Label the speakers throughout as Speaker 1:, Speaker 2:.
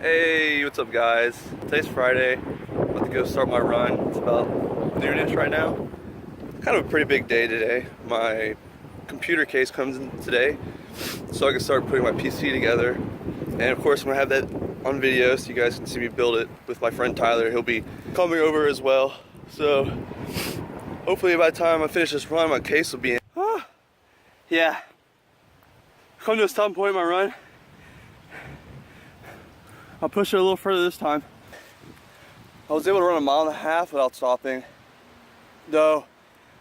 Speaker 1: Hey, what's up guys? Today's Friday. I'm about to go start my run. It's about noonish right now. Kind of a pretty big day today. My computer case comes in today, so I can start putting my PC together. And of course I'm gonna have that on video so you guys can see me build it with my friend Tyler. He'll be coming over as well. So hopefully by the time I finish this run, my case will be in. Yeah. Come to a stopping point in my run. I'll push it a little further this time. I was able to run 1.5 miles without stopping, though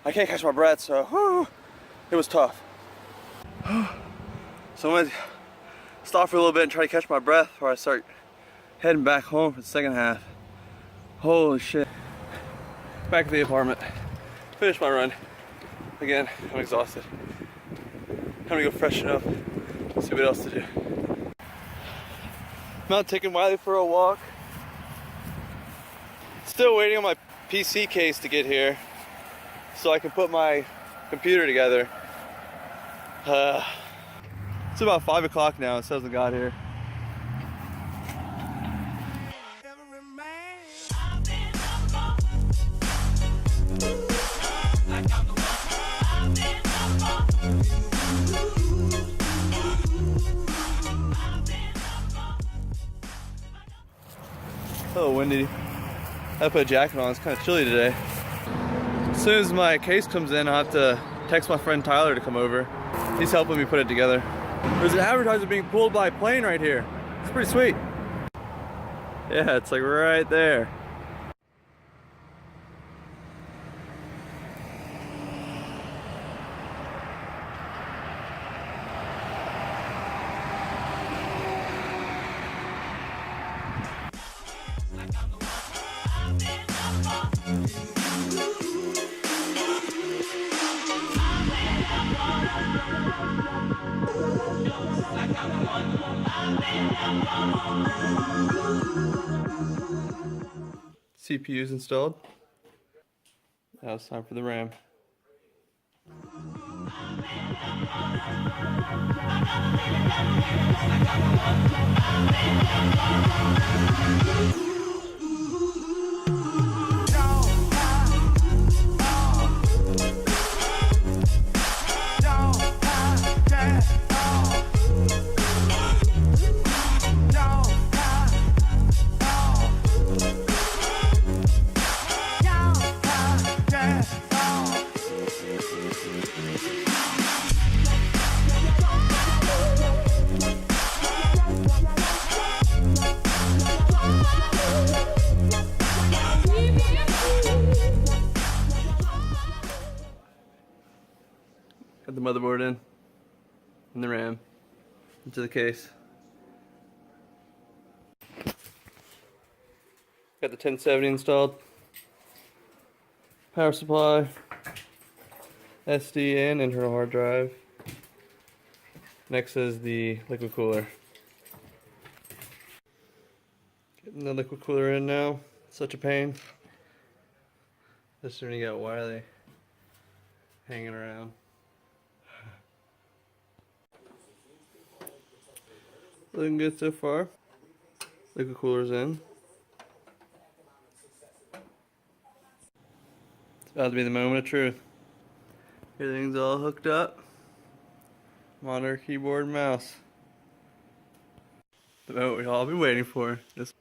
Speaker 1: I can't catch my breath, so it was tough. So I'm gonna stop for a little bit and try to catch my breath before I start heading back home for the second half. Holy shit. Back at the apartment. Finished my run. Again, I'm exhausted. Time to go freshen up, see what else to do. I'm out taking Wiley for a walk. Still waiting on my PC case to get here so I can put my computer together. It's about 5 o'clock now, it still hasn't got here. A little windy. I put a jacket on, it's kind of chilly today. As soon as my case comes in, I'll have to text my friend Tyler to come over. He's helping me put it together. There's an advertiser being pulled by a plane right here. It's pretty sweet. Yeah, it's like right there. CPU's installed. Now it's time for the RAM. Got the motherboard in and the RAM into the case. Got the 1070 installed. Power supply, SD and internal hard drive. Next is the liquid cooler. Getting the liquid cooler in now. Such a pain. Just when you got Wiley hanging around. Looking good so far. Liquid cooler's in. It's about to be the moment of truth. Everything's all hooked up. Monitor, keyboard, mouse. The moment we've all been waiting for. This.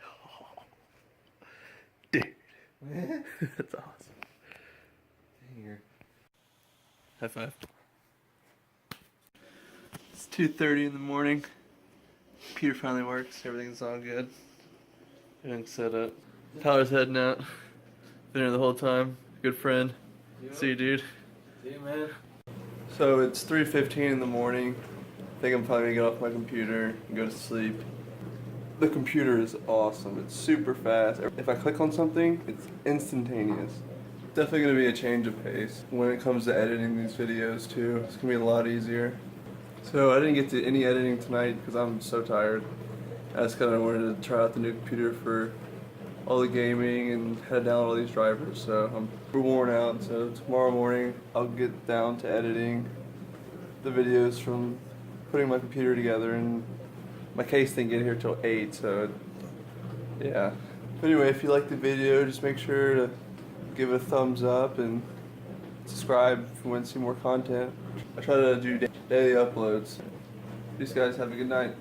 Speaker 1: Oh, dude. That's awesome. Here. High five. It's 2:30 in the morning. Computer finally works. Everything's all good. Everything's set up. Tyler's heading out. Been here the whole time. Good friend. Yep. See you, dude.
Speaker 2: See you, man.
Speaker 1: So it's 3:15 in the morning. I think I'm finally gonna get off my computer and go to sleep. The computer is awesome. It's super fast. If I click on something, it's instantaneous. Definitely going to be a change of pace when it comes to editing these videos too. It's going to be a lot easier. So I didn't get to any editing tonight because I'm so tired. I just kind of wanted to try out the new computer for all the gaming and had to download all these drivers. So I'm worn out. So tomorrow morning I'll get down to editing the videos from putting my computer together, and my case didn't get here till 8, so yeah. But anyway, if you like the video, just make sure to give it a thumbs up and subscribe if you want to see more content. I try to do daily uploads. These guys have a good night.